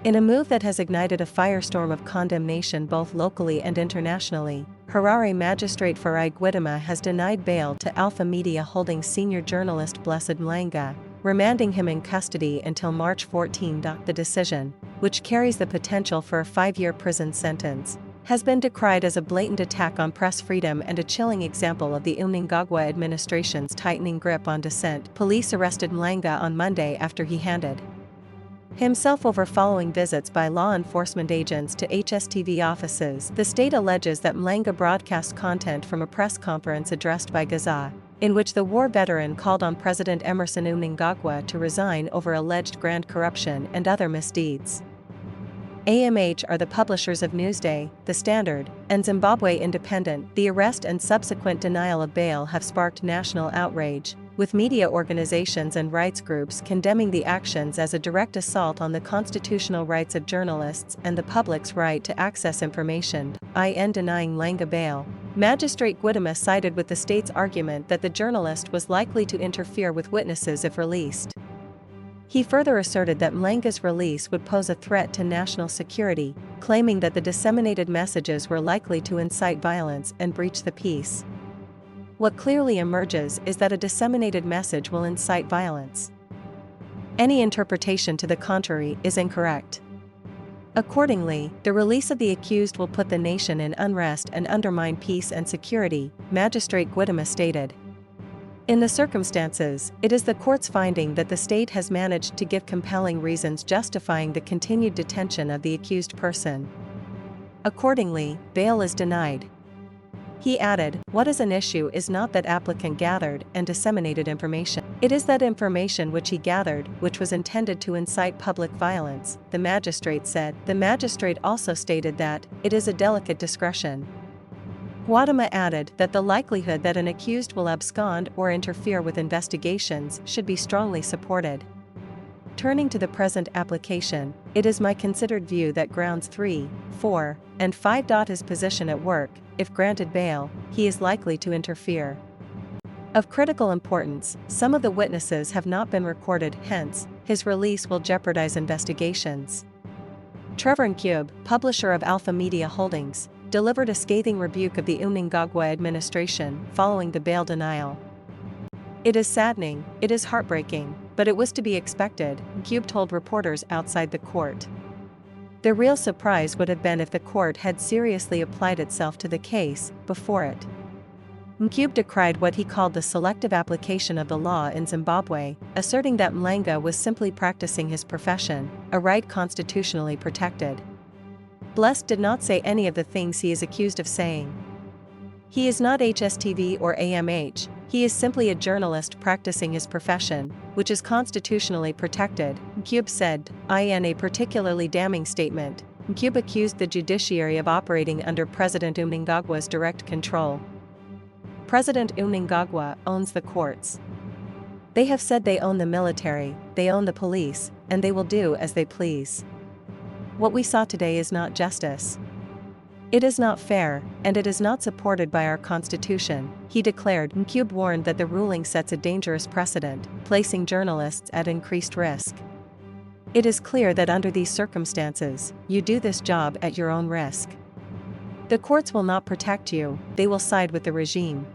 In a move that has ignited a firestorm of condemnation both locally and internationally, Harare magistrate Farai Gwidima has denied bail to Alpha Media Holdings senior journalist Blessed Mhlanga, remanding him in custody until March 14. The decision, which carries the potential for a 5-year prison sentence, has been decried as a blatant attack on press freedom and a chilling example of the Mnangagwa administration's tightening grip on dissent. Police arrested Mhlanga on Monday after he handed himself over following visits by law enforcement agents to HSTV offices. The state alleges that Mhlanga broadcast content from a press conference addressed by Gaza, in which the war veteran called on President Emmerson Mnangagwa to resign over alleged grand corruption and other misdeeds. AMH are the publishers of Newsday, The Standard, and Zimbabwe Independent. The arrest and subsequent denial of bail have sparked national outrage, with media organizations and rights groups condemning the actions as a direct assault on the constitutional rights of journalists and the public's right to access information. In denying Mhlanga bail, Magistrate Gwidima sided with the state's argument that the journalist was likely to interfere with witnesses if released. He further asserted that Mhlanga's release would pose a threat to national security, claiming that the disseminated messages were likely to incite violence and breach the peace. What clearly emerges is that a disseminated message will incite violence. Any interpretation to the contrary is incorrect. Accordingly, the release of the accused will put the nation in unrest and undermine peace and security, Magistrate Gwidima stated. In the circumstances, it is the court's finding that the state has managed to give compelling reasons justifying the continued detention of the accused person. Accordingly, bail is denied. He added, "What is an issue is not that applicant gathered and disseminated information. It is that information which he gathered, which was intended to incite public violence," the magistrate said. The magistrate also stated that, "It is a delicate discretion." Gwidima added that the likelihood that an accused will abscond or interfere with investigations should be strongly supported. Turning to the present application, it is my considered view that grounds 3, 4, and 5. His position at work, if granted bail, he is likely to interfere. Of critical importance, some of the witnesses have not been recorded, hence, his release will jeopardize investigations. Trevor Ncube, publisher of Alpha Media Holdings, delivered a scathing rebuke of the Mnangagwa administration following the bail denial. "It is saddening, it is heartbreaking, but it was to be expected," Ncube told reporters outside the court. The real surprise would have been if the court had seriously applied itself to the case before it. Ncube decried what he called the selective application of the law in Zimbabwe, asserting that Mhlanga was simply practicing his profession, a right constitutionally protected. Blessed did not say any of the things he is accused of saying. He is not HSTV or AMH, he is simply a journalist practicing his profession, which is constitutionally protected, Ncube said. In a particularly damning statement, Ncube accused the judiciary of operating under President Mnangagwa's direct control. President Mnangagwa owns the courts. They have said they own the military, they own the police, and they will do as they please. What we saw today is not justice. It is not fair, and it is not supported by our constitution, he declared. Ncube warned that the ruling sets a dangerous precedent, placing journalists at increased risk. "It is clear that under these circumstances, you do this job at your own risk. The courts will not protect you, they will side with the regime."